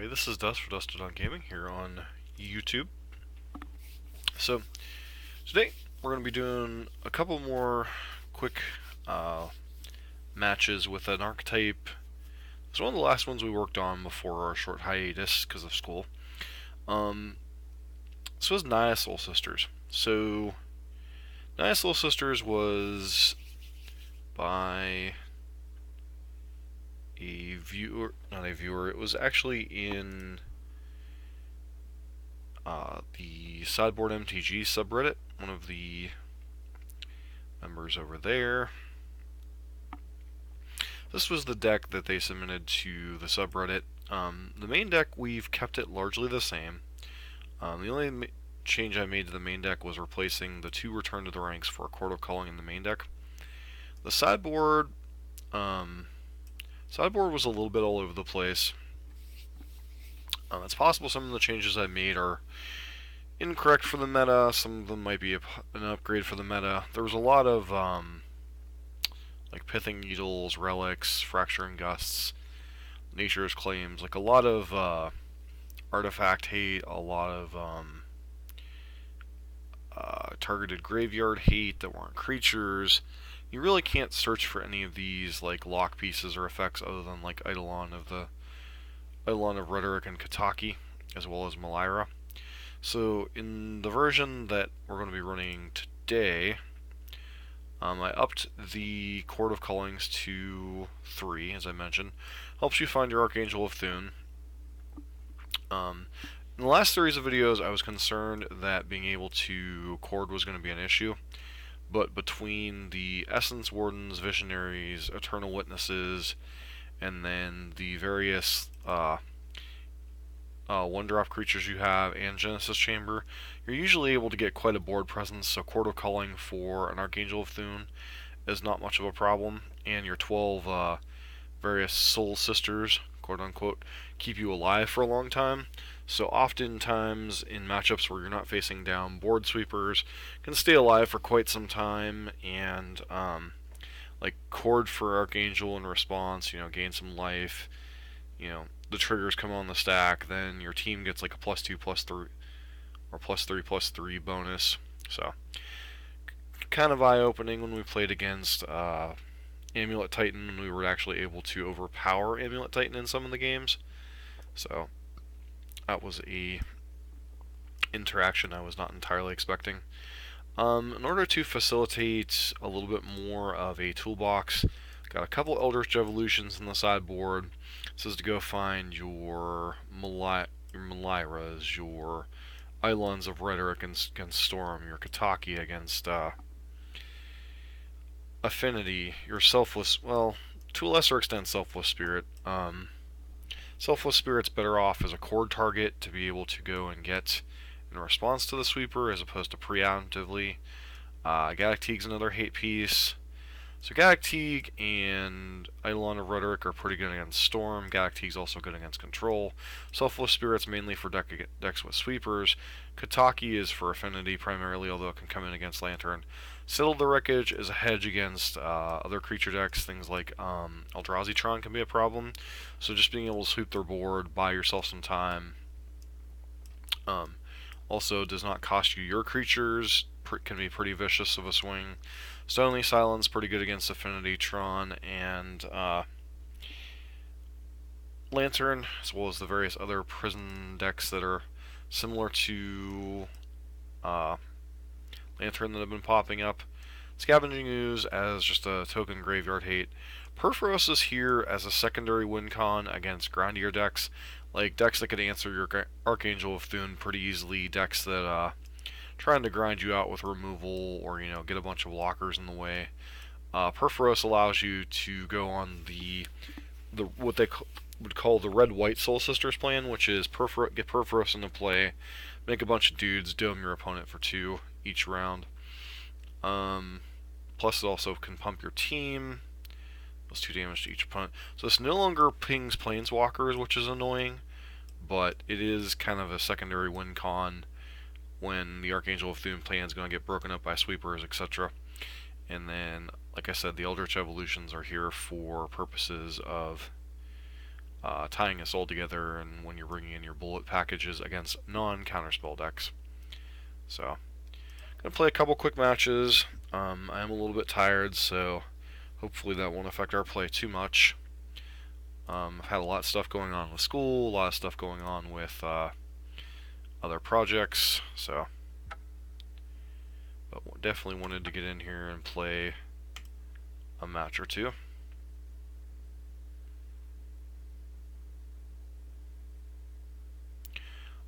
Anyway, this is Dust for Dusted on Gaming here on YouTube. So, today we're going to be doing a couple more quick matches with an archetype. It's one of the last ones we worked on before our short hiatus because of school. This was Naya Soul Sisters. So, Naya Soul Sisters was by a viewer, not a viewer, it was actually in the SideboardMTG subreddit, one of the members over there. This was the deck that they submitted to the subreddit. The main deck, we've kept it largely the same. The only change I made to the main deck was replacing the 2 Return to the Ranks for a Court of Calling in the main deck. The sideboard was a little bit all over the place. It's possible some of the changes I made are incorrect for the meta. Some of them might be an upgrade for the meta. There was a lot of like Pithing Needles, Relics, Fracturing Gusts, Nature's Claims, like a lot of artifact hate, a lot of targeted graveyard hate that weren't creatures. You really can't search for any of these like lock pieces or effects other than like Eidolon of Rhetoric and Kataki, as well as Malira. So in the version that we're going to be running today, I upped the Court of Callings to 3, as I mentioned. Helps you find your Archangel of Thune. In the last series of videos, I was concerned that being able to Chord was going to be an issue. But between the Essence Wardens, Visionaries, Eternal Witnesses, and then the various one-drop creatures you have and Genesis Chamber, you're usually able to get quite a board presence, so Court of Calling for an Archangel of Thune is not much of a problem, and your 12 various Soul Sisters, quote-unquote, keep you alive for a long time. So oftentimes in matchups where you're not facing down board sweepers, can stay alive for quite some time, and like Chord for Archangel in response, gain some life, the triggers come on the stack, then your team gets like a +2/+3 or +3/+3 bonus. So kind of eye-opening when we played against Amulet Titan, and we were actually able to overpower Amulet Titan in some of the games. So that was a interaction I was not entirely expecting. In order to facilitate a little bit more of a toolbox, got a couple Eldritch Evolutions in the sideboard. This is to go find your Maliras, your Eidolons of Rhetoric against Storm, your Kataki against Affinity, your Selfless, well, to a lesser extent, Selfless Spirit. Selfless Spirit's better off as a Chord target to be able to go and get in response to the sweeper as opposed to preemptively. Galactique's another hate piece. So Galactique and Eidolon of Rhetoric are pretty good against Storm. Galactique's also good against Control. Selfless Spirit's mainly for decks with sweepers. Kataki is for Affinity primarily, although it can come in against Lantern. Settle the Wreckage is a hedge against other creature decks. Things like Eldrazi Tron can be a problem. So just being able to sweep their board, buy yourself some time. Also does not cost you your creatures, can be pretty vicious of a swing. Stonely Silence, pretty good against Affinity, Tron, and Lantern, as well as the various other prison decks that are similar to Lantern that have been popping up. Scavenging Ooze as just a token graveyard hate. Perforos is here as a secondary win con against grindier decks, like decks that could answer your Archangel of Thune pretty easily, decks that trying to grind you out with removal or get a bunch of blockers in the way. Perforos allows you to go on the what they would call the red-white Soul Sisters plan, which is get Perforos into play, make a bunch of dudes, dome your opponent for 2 each round. Plus it also can pump your team. Does 2 damage to each opponent. So this no longer pings Planeswalkers, which is annoying, but it is kind of a secondary win con when the Archangel of Thune plan is going to get broken up by sweepers, etc. And then, like I said, the Eldritch Evolutions are here for purposes of tying us all together, and when you're bringing in your bullet packages against non-counterspell decks. So, gonna play a couple quick matches. I am a little bit tired, so hopefully that won't affect our play too much. I've had a lot of stuff going on with school, a lot of stuff going on with other projects, so but definitely wanted to get in here and play a match or two.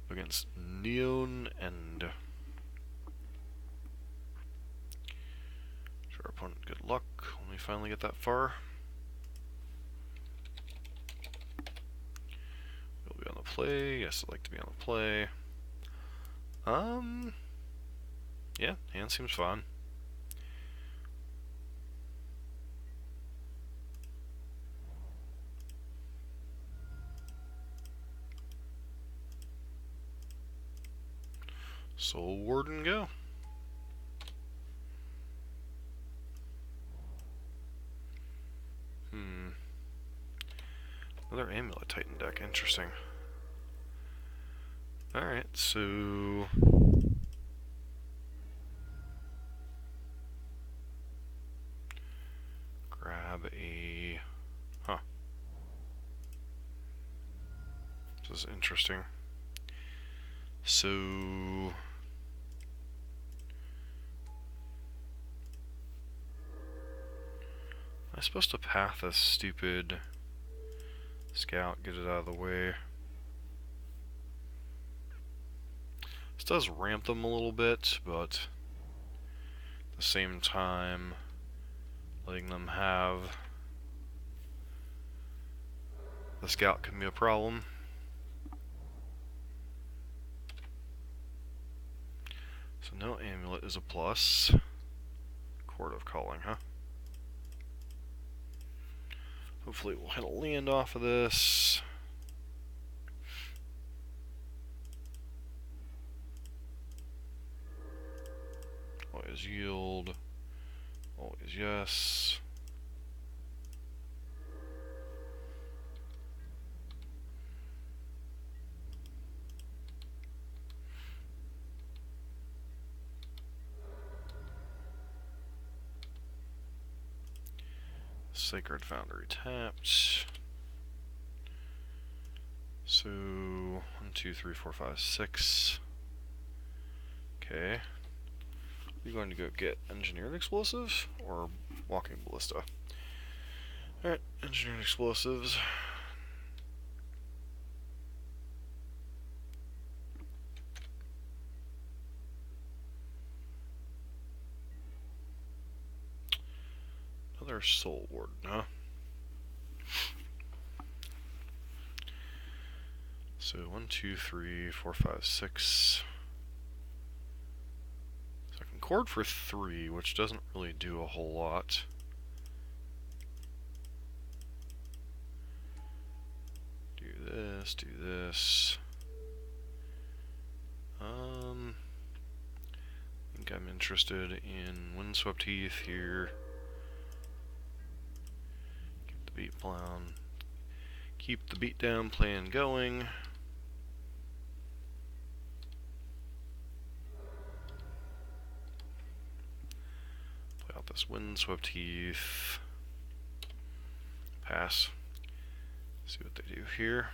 Against Neon and our opponent good luck when we finally get that far. We'll be on the play. Yes, I'd like to be on the play. Yeah, hand seems fine. Soul Warden go. Another Amulet Titan deck, interesting. Alright, so grab a this is interesting. So am I supposed to path this stupid scout, get it out of the way? This does ramp them a little bit, but at the same time, letting them have the scout can be a problem. So no amulet is a plus. Court of Calling, huh? Hopefully we'll hit a land off of this. Always yield. Always yes. Sacred Foundry tapped. So 1, 2, 3, 4, 5, 6. Okay. Are you going to go get Engineered Explosives or Walking Ballista? Alright, Engineered Explosives. Another Soul Warden, huh? So 1, 2, 3, 4, 5, 6. So I can cord for 3, which doesn't really do a whole lot. Do this, do this. I think I'm interested in Windswept Heath here. Keep the beat plan. Keep the beatdown plan going. Play out this Windswept Heath. Pass. See what they do here.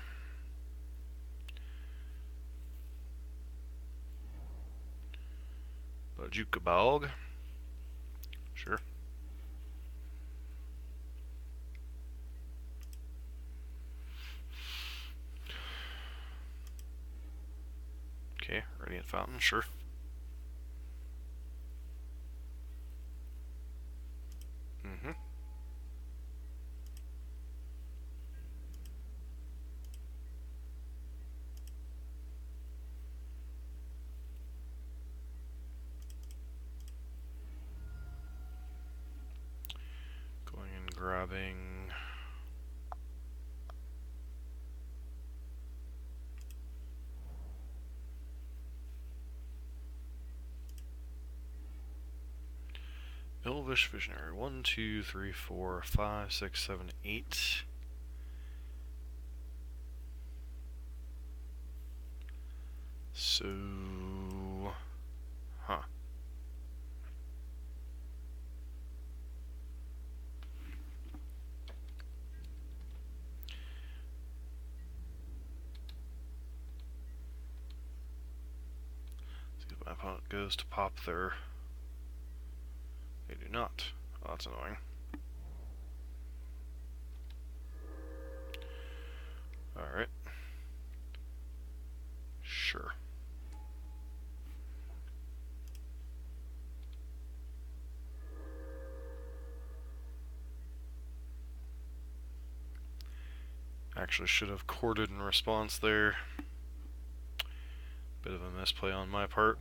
Bajuka Bog. Sure. Okay, Radiant Fountain, sure. Going and grabbing Elvish Visionary. 1, 2, 3, 4, 5, 6, 7, 8. So, huh. See if my opponent goes to pop there. They do not. Oh, that's annoying. Alright. Sure. Actually should have courted in response there. Bit of a misplay on my part.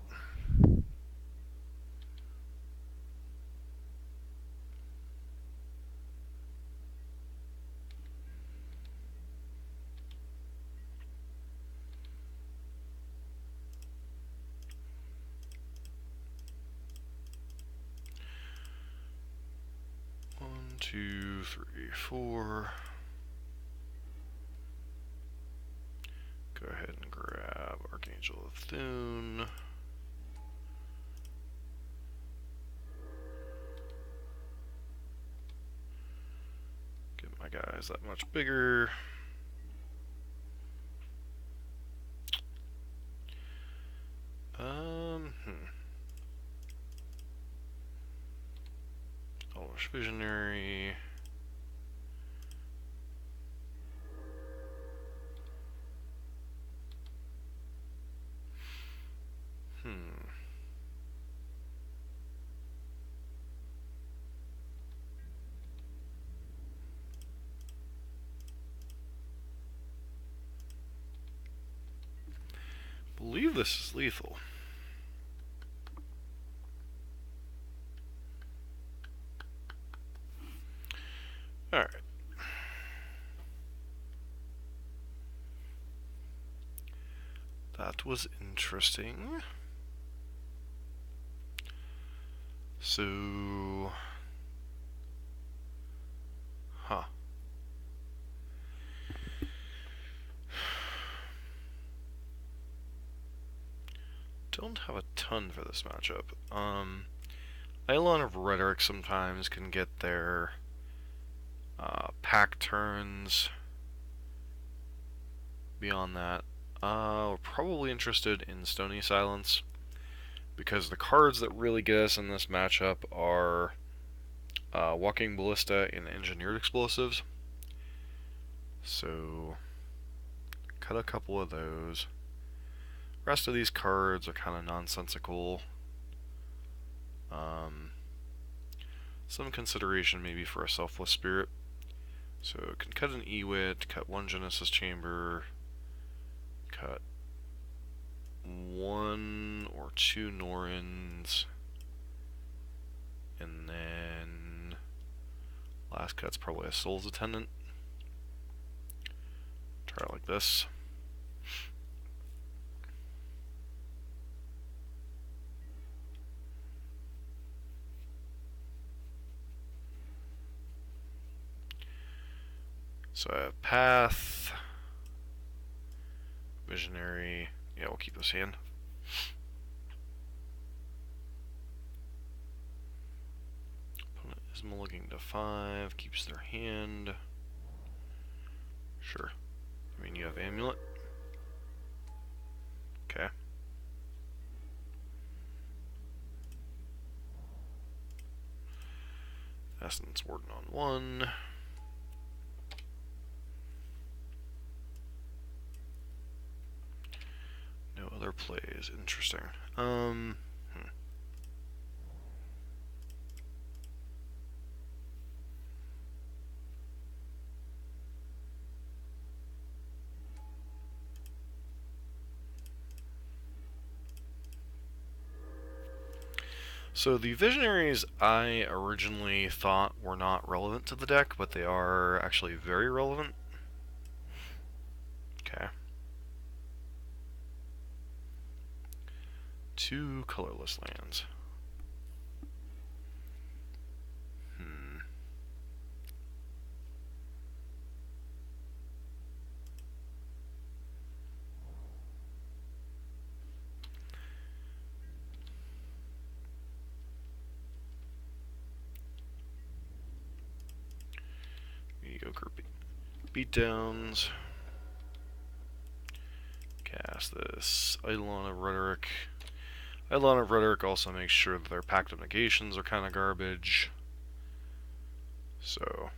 One, two, three, four. Go ahead and grab Archangel of Thune. Get my guys that much bigger. Elvish Visionary. I believe this is lethal. Alright. That was interesting. So... Huh. Don't have a ton for this matchup. Eidolon of Rhetoric sometimes can get their pack turns. Beyond that, we're probably interested in Stony Silence, because the cards that really get us in this matchup are Walking Ballista and Engineered Explosives. So, cut a couple of those. Rest of these cards are kind of nonsensical. Some consideration maybe for a Selfless Spirit. So, can cut an Ewit, cut one Genesis Chamber, cut one or two Norins, and then last cut's probably a Soul's Attendant. Try it like this. So I have Path, Visionary. Yeah, we'll keep this hand. Opponent is looking to 5, keeps their hand. Sure. I mean, you have Amulet. Okay. Essence Warden on 1. No other plays. Interesting. So the Visionaries I originally thought were not relevant to the deck, but they are actually very relevant. Okay. 2 colorless lands. beatdowns. Cast this Eidolon of Rhetoric. Eidolon of Rhetoric also makes sure that their Pact of Negations are kind of garbage. So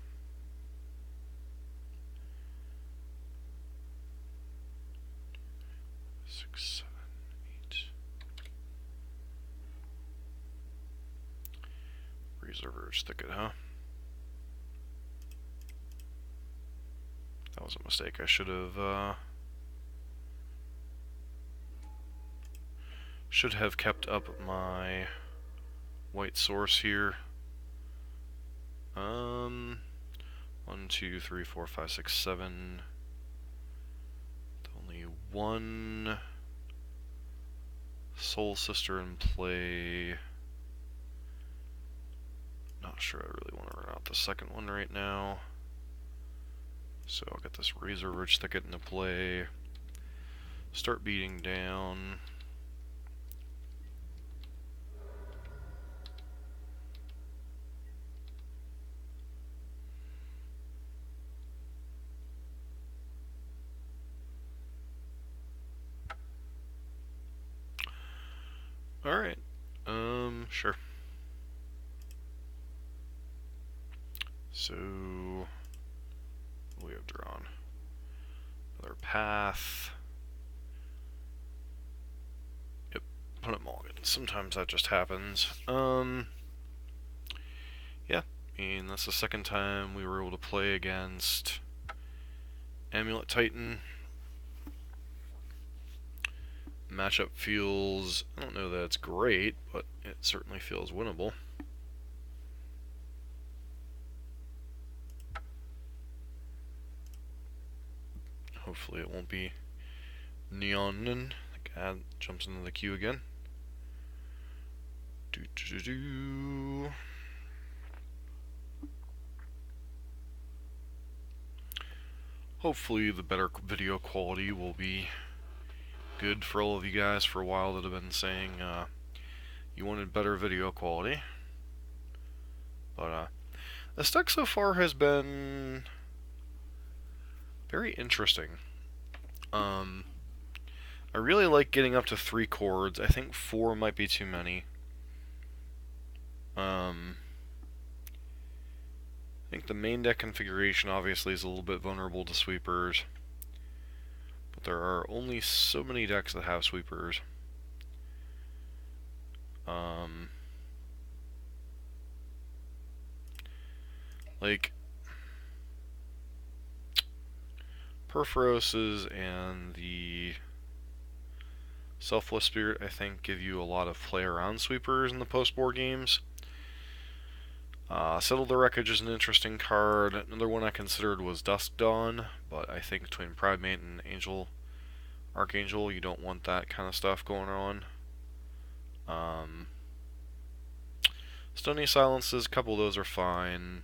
6, 7, 8. Reserver's Thicket, huh? That was a mistake. I should have kept up my white source here. 1, 2, 3, 4, 5, 6, 7. Only one Soul Sister in play. Not sure I really want to run out the second one right now. So I'll get this Razor Ridge Thicket into play. Start beating down. Alright, sure. So, we have drawn another path. Yep, put it mulligan. Sometimes that just happens. Yeah, I mean, that's the second time we were able to play against Amulet Titan. Matchup feels, I don't know that it's great, but it certainly feels winnable. Hopefully it won't be Neonin. The guy jumps into the queue again. Hopefully the better video quality will be good for all of you guys for a while that have been saying you wanted better video quality. But this deck so far has been very interesting. I really like getting up to 3 chords. I think 4 might be too many. I think the main deck configuration obviously is a little bit vulnerable to sweepers. But there are only so many decks that have sweepers. Like Perforoses and the Selfless Spirit, I think, give you a lot of play around sweepers in the post-board games. Settle the Wreckage is an interesting card. Another one I considered was Dusk Dawn, but I think between Pridemate and Archangel, you don't want that kind of stuff going on. Stony Silences, a couple of those are fine.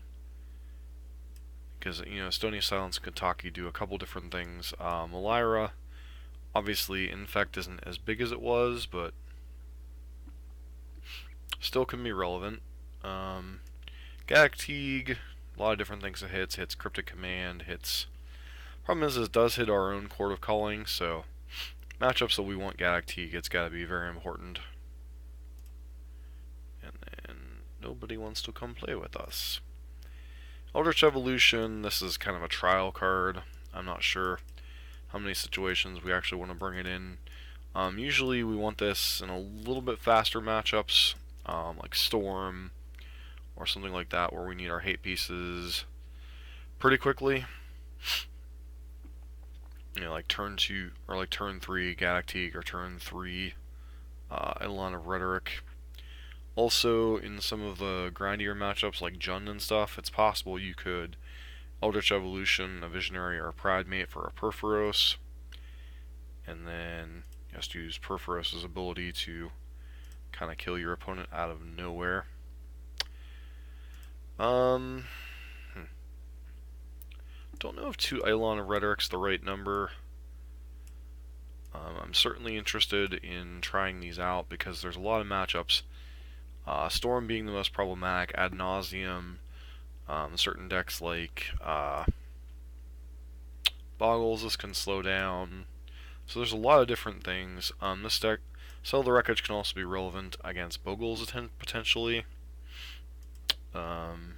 Because, you know, Stony Silence and Kentucky do a couple different things. Malira, obviously, Infect isn't as big as it was, but still can be relevant. Galactique, a lot of different things it hits. Hits Cryptic Command, hits... Problem is, it does hit our own Court of Calling, so matchups that we want Galactique, it's got to be very important. And then nobody wants to come play with us. Eldritch Evolution, this is kind of a trial card. I'm not sure how many situations we actually want to bring it in. Usually we want this in a little bit faster matchups, like Storm, or something like that, where we need our hate pieces pretty quickly. You know, like turn 2, or like turn 3 Galactique, or turn 3 Eidolon of Rhetoric. Also, in some of the grindier matchups like Jund and stuff, it's possible you could Eldritch Evolution, a Visionary, or a Pridemate for a Perforos, and then just use Perforos' ability to kind of kill your opponent out of nowhere. Don't know if 2 Eidolon of Rhetoric's the right number. I'm certainly interested in trying these out because there's a lot of matchups. Storm being the most problematic ad nauseum. Certain decks like Boggles, this can slow down. So there's a lot of different things. This deck, Sell the Wreckage can also be relevant against Boggles potentially. Alright,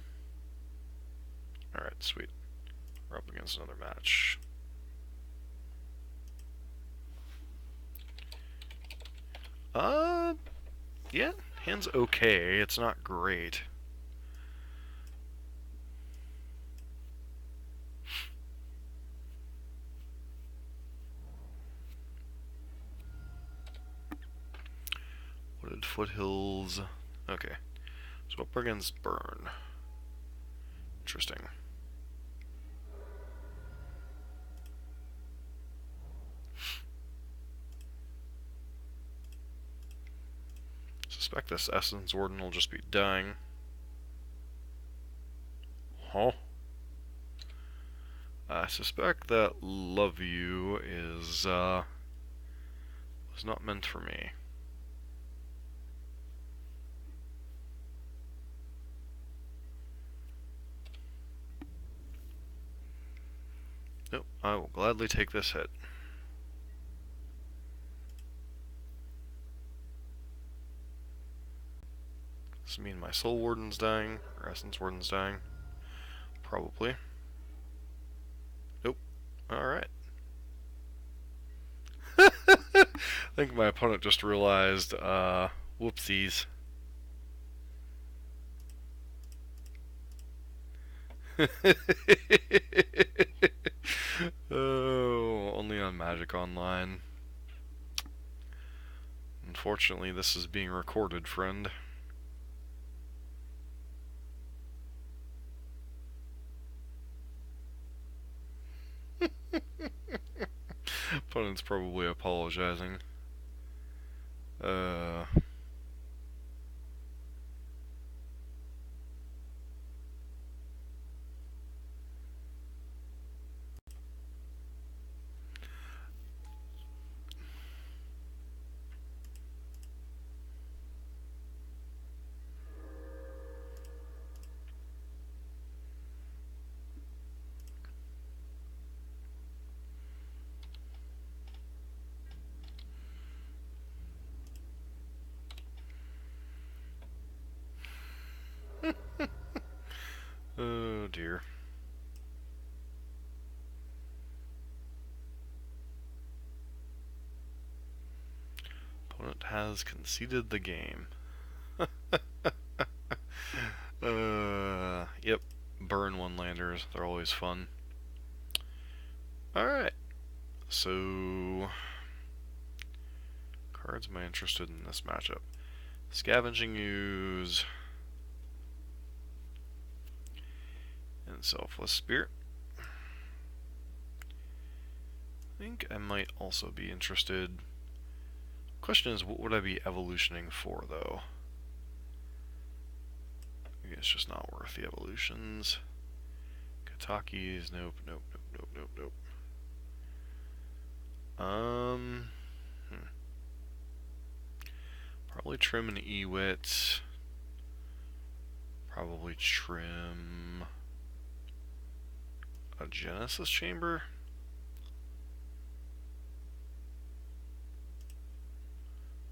sweet. We're up against another match. Yeah, hand's okay. It's not great. Wooded Foothills. Okay. So up against Burn. Interesting. Suspect this Essence Warden will just be dying. Huh? I suspect that Love You is, was not meant for me. Nope, I will gladly take this hit. Does this mean my Soul Warden's dying? Or Essence Warden's dying? Probably. Nope. Alright. I think my opponent just realized, whoopsies. Oh, only on Magic Online. Unfortunately, this is being recorded, friend. Opponent's probably apologizing. Oh dear. Opponent has conceded the game. Yep. Burn one-landers. They're always fun. Alright. So... cards am I interested in this matchup? Scavenging Ooze. And Selfless Spirit. I think I might also be interested. Question is, what would I be evolutioning for, though? Maybe it's just not worth the evolutions. Katakis, nope, nope, nope, nope, nope, nope. Probably trim an Ewit. Probably trim a Genesis Chamber.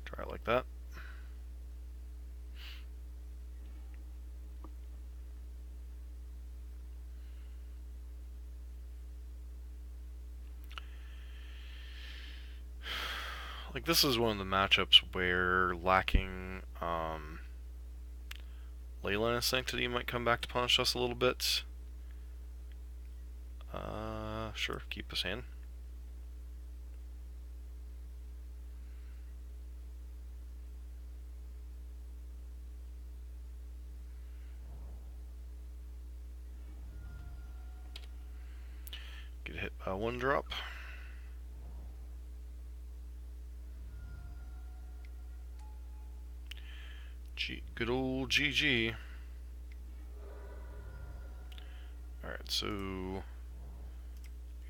Try it like that. Like, this is one of the matchups where lacking Leyline of Sanctity might come back to punish us a little bit. Sure, keep this hand. Get hit by one drop. Good old GG. Alright, so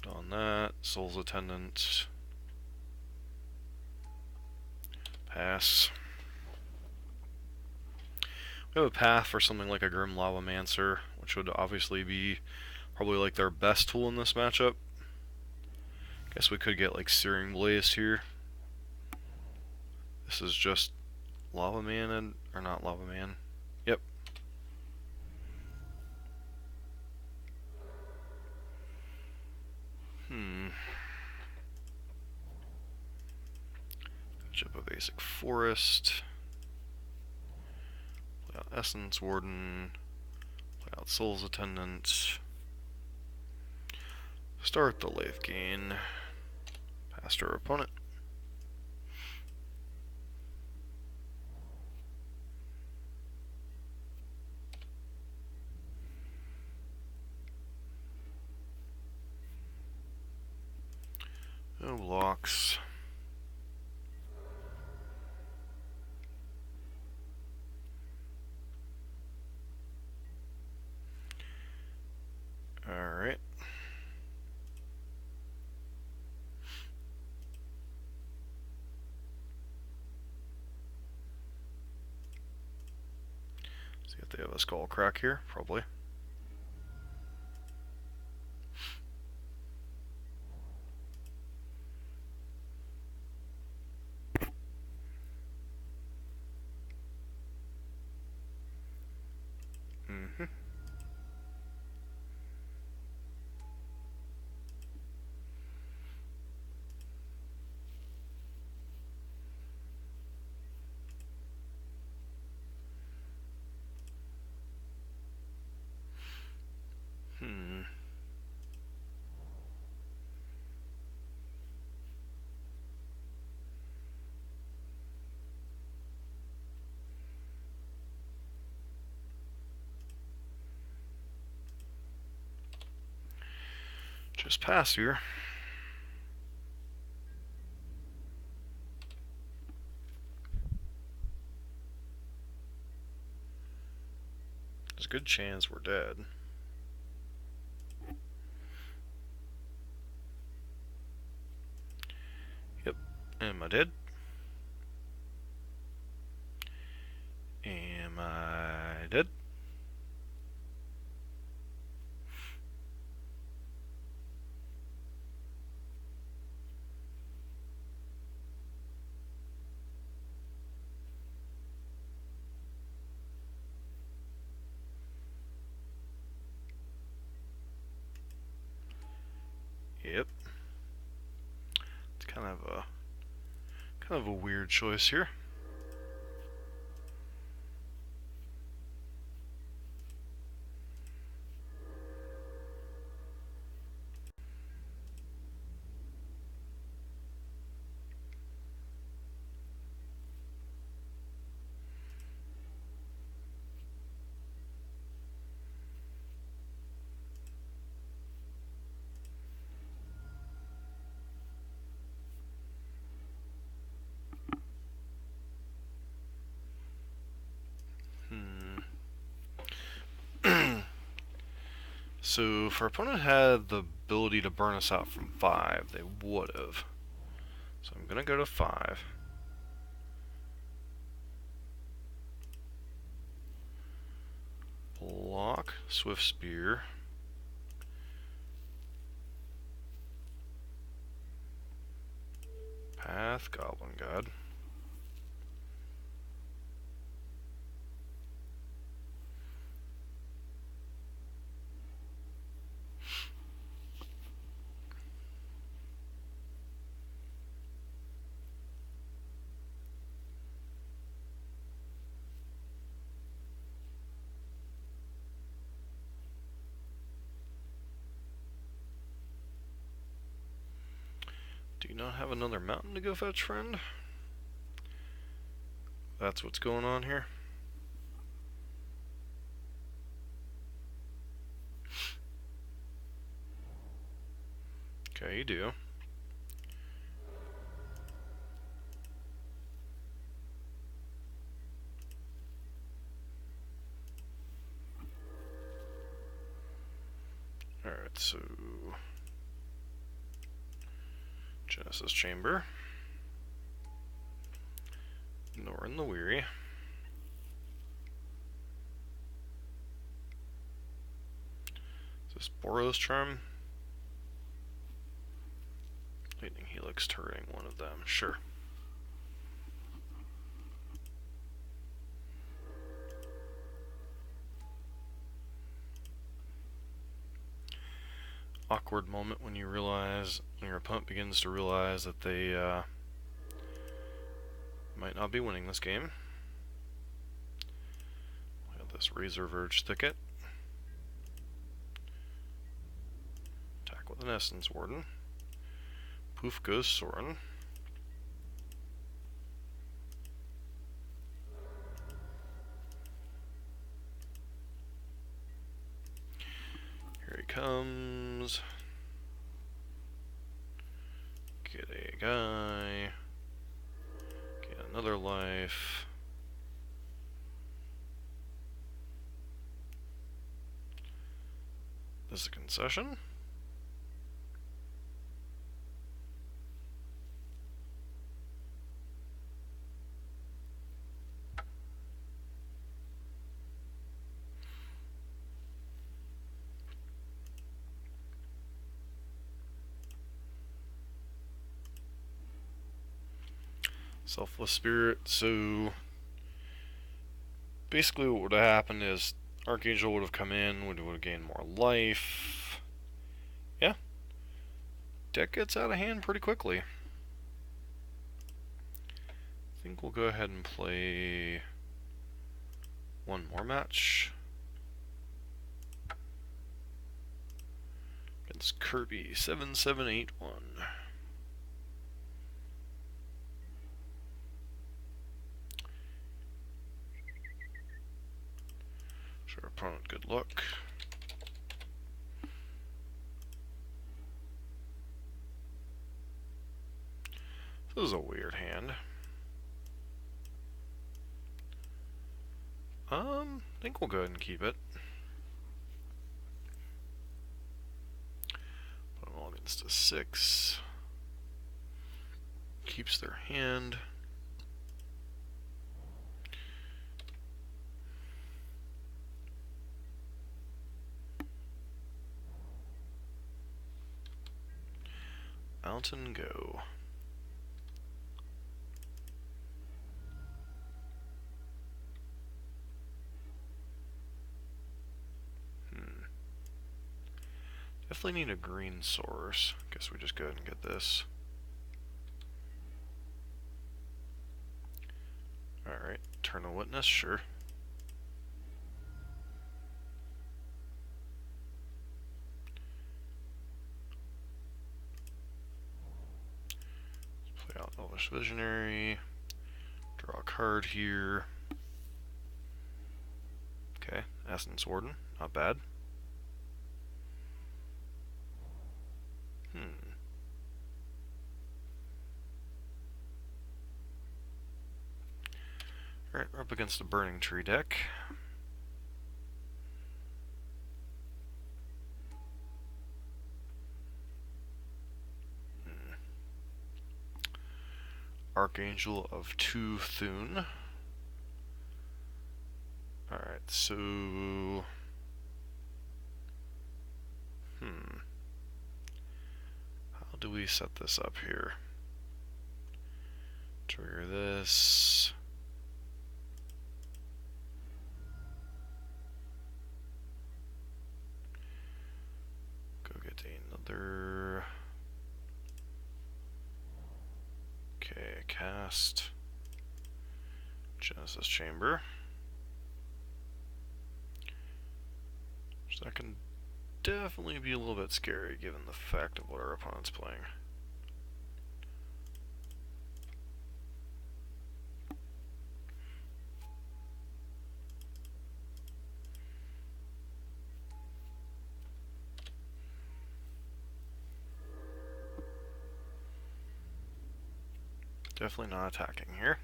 get on that. Soul's Attendant. Pass. We have a path for something like a Grim Lavamancer, which would obviously be probably like their best tool in this matchup. Guess we could get like Searing Blaze here. This is just Lava Man and or not Lava Man. Yep. Fetch up a basic forest. Play out Essence Warden. Play out Soul's Attendant. Start the life gain. Past our opponent. No blocks. Alright. See if they have a skull crack here, probably. Just pass here. There's a good chance we're dead. Yep. Am I dead? Am I dead? Yep. It's kind of a weird choice here. So if our opponent had the ability to burn us out from 5, they would have. So I'm gonna go to 5. Block, Swift Spear. Path, Goblin God. Do you not have another mountain to go fetch, friend? That's what's going on here. Okay, you do. Alright, so Genesis Chamber. Norn the Weary. Is this Boros Charm? Lightning Helix turreting one of them, sure. Awkward moment when you realize, when your opponent begins to realize that they might not be winning this game. We have this Razor Verge Thicket. Attack with an Essence Warden. Poof goes Sorin. Here he comes. Get a guy. Get another life. This is a concession. Selfless Spirit, so basically what would have happened is Archangel would have come in, would have gained more life. Yeah. Deck gets out of hand pretty quickly. I think we'll go ahead and play one more match. Against Kirby 7781. Sure, opponent good luck. This is a weird hand. I think we'll go ahead and keep it. Put them all against a 6. Keeps their hand. Mountain go. Definitely need a green source. Guess we just go ahead and get this. Alright, Eternal Witness, sure. Let's play out Elvish Visionary. Draw a card here. Okay, Essence Warden, not bad. Alright, we're up against a Burning Tree deck. Archangel of 2 Thune. Alright, so... How do we set this up here? Trigger this. Go get another... Okay, cast Genesis Chamber. So that can definitely be a little bit scary given the fact of what our opponent's playing. Definitely not attacking here.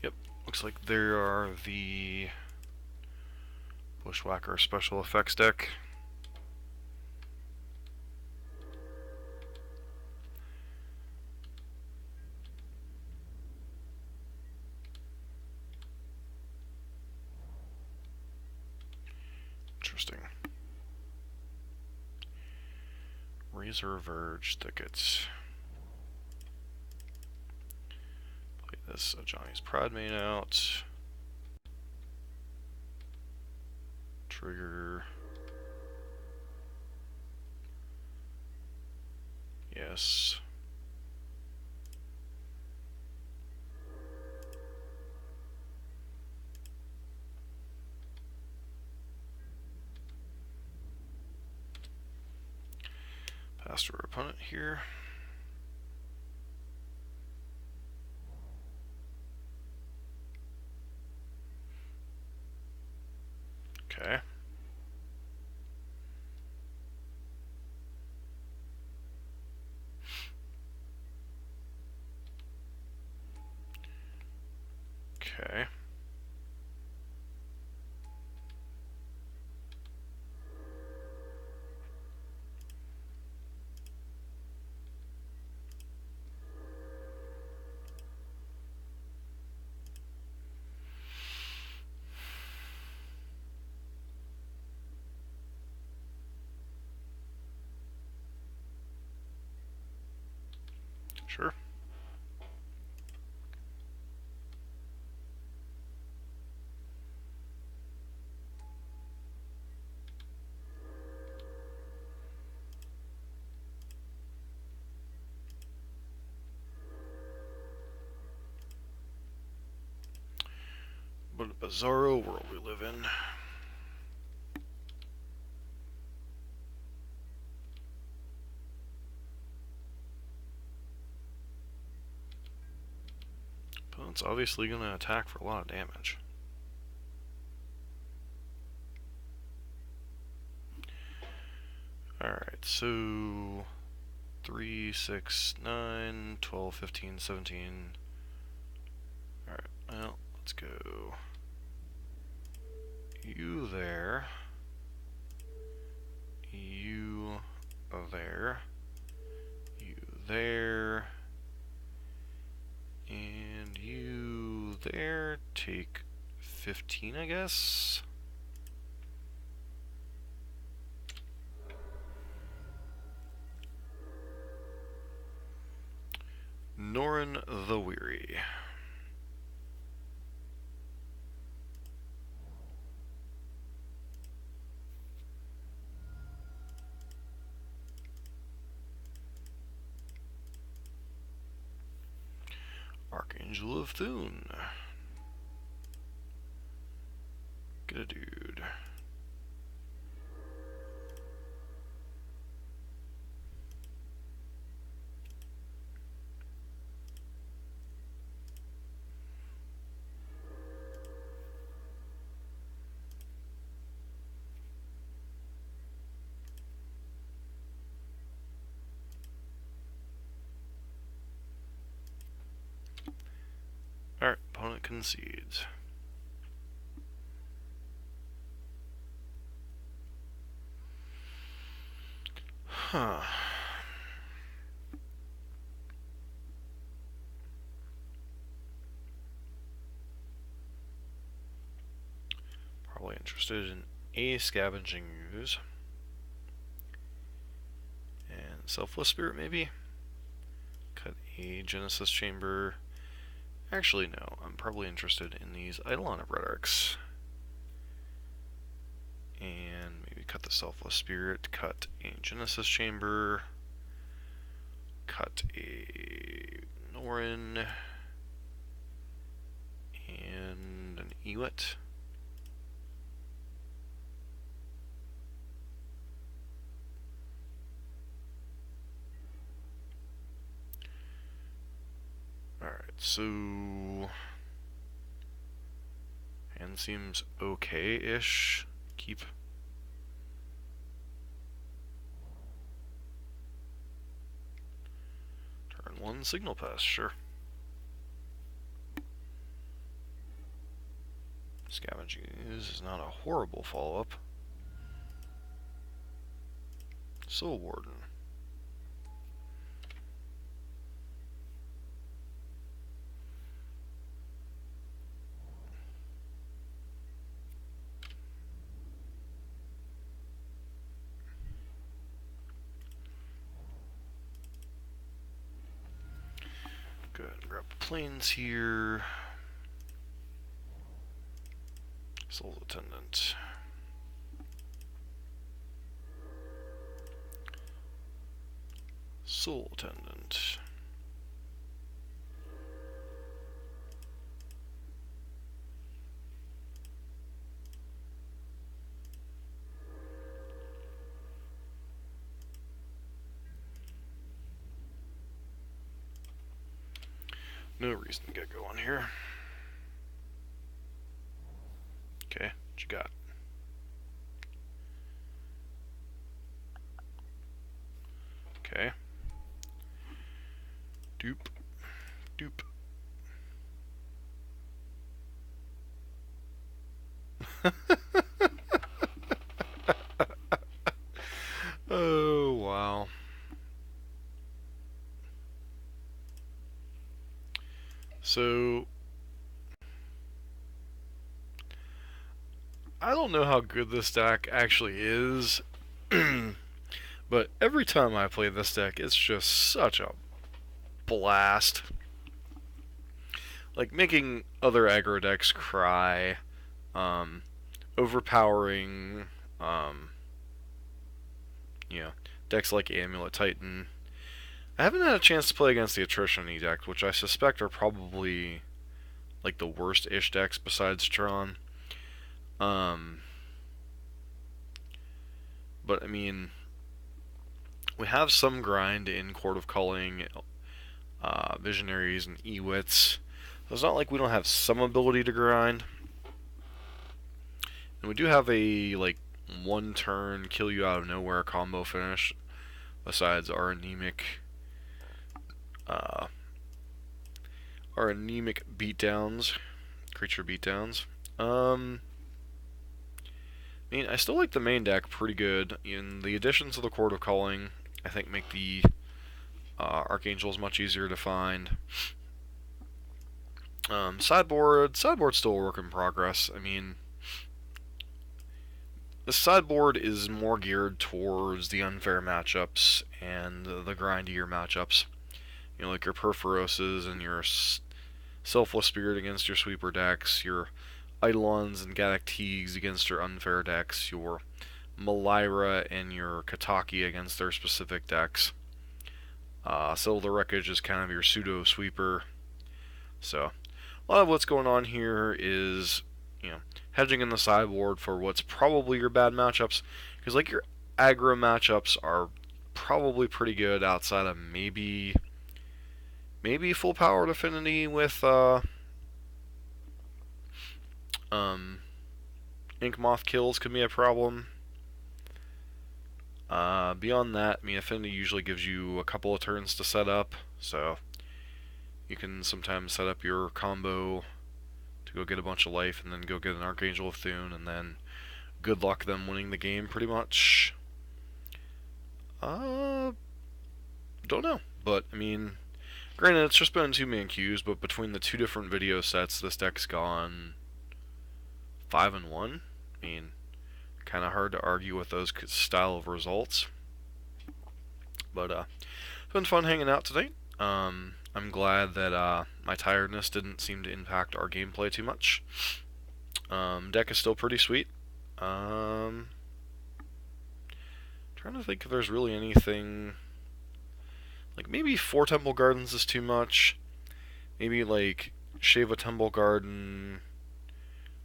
Yep, looks like there are the Bushwhacker special effects deck. Interesting. Laser Verge Thickets. Play this Johnny's Pride main out. Trigger. Yes. Pass to our opponent here. Okay. Okay. Sure. What a bizarro world we live in. Opponent's obviously going to attack for a lot of damage. Alright, so 3, 6, 9, 12, 15, 17. Alright, well, let's go. You there. You there. You there. And you there. Take 15, I guess. Norin the Weary. Archangel of Thune. Get a dude. Alright, opponent concedes. Huh. Probably interested in a Scavenging Ooze. And Selfless Spirit, maybe? Cut a Genesis Chamber. Actually, no. I'm probably interested in these Eidolon of Rhetorics. And maybe cut the Selfless Spirit, cut a Genesis Chamber, cut a Norin, and an Ewet. Alright, so hand seems okay-ish. Keep. Turn 1 Signal Pass, sure. Scavenging Ooze is not a horrible follow-up. Soul Warden. ahead and grab the planes here. Soul Attendant. Soul Attendant. No reason to get going here. Okay, what you got? Okay. Doop. Doop. Oh, wow. So, I don't know how good this deck actually is, but every time I play this deck, it's just such a blast. Like, making other aggro decks cry, overpowering, you know, decks like Amulet Titan. I haven't had a chance to play against the Attrition deck, which I suspect are probably like the worst-ish decks besides Tron. But I mean, we have some grind in Court of Culling, Visionaries, and Ewits. So it's not like we don't have some ability to grind. And we do have a like one-turn kill you out of nowhere combo finish, besides our anemic beatdowns, creature beatdowns. I mean, I still like the main deck pretty good. In the additions of the Court of Culling, I think make the Archangels much easier to find. Sideboard's still a work in progress. I mean, the sideboard is more geared towards the unfair matchups and the grindier matchups. You know, like your Perforoses and your Selfless Spirit against your sweeper decks, your Eidolons and Gaddock Teagues against your unfair decks, your Malira and your Kataki against their specific decks. Silver Wreckage is kind of your pseudo sweeper. So, a lot of what's going on here is, you know, hedging in the sideboard for what's probably your bad matchups, because like your aggro matchups are probably pretty good outside of maybe full powered affinity with Ink Moth kills could be a problem. Beyond that, I mean, affinity usually gives you a couple of turns to set up, so you can sometimes set up your combo to go get a bunch of life and then go get an Archangel of Thune, and then good luck them winning the game pretty much. Don't know, but I mean, granted, it's just been 2-man queues, but between the two different video sets, this deck's gone 5-1. I mean, kind of hard to argue with those style of results. But it's been fun hanging out today. I'm glad that my tiredness didn't seem to impact our gameplay too much. Deck is still pretty sweet. Trying to think if there's really anything. Like, maybe 4 Temple Gardens is too much. Maybe, like, shave a Temple Garden,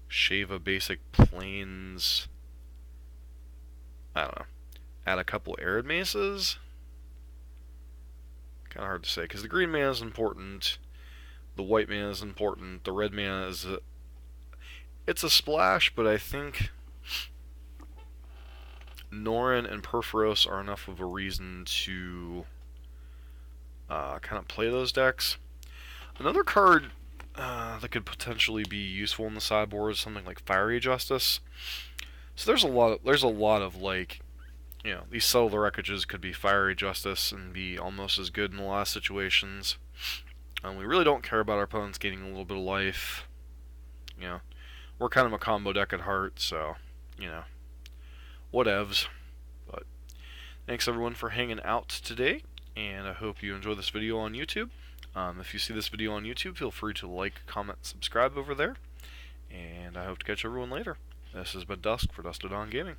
shave a basic Plains. I don't know. Add a couple Arid Maces? Kind of hard to say, because the green mana is important, the white mana is important, the red mana is it's a splash, but I think Norin and Perforos are enough of a reason to kind of play those decks. Another card that could potentially be useful in the sideboard is something like Fiery Justice. So there's a lot of like, you know, these Settle the Wreckages could be Fiery Justice and be almost as good in a lot of situations. We really don't care about our opponents gaining a little bit of life. You know, we're kind of a combo deck at heart, so, you know, whatevs. But thanks everyone for hanging out today, and I hope you enjoy this video on YouTube. If you see this video on YouTube, feel free to like, comment, subscribe over there, and I hope to catch everyone later. This has been Dusk for Dusted On Gaming.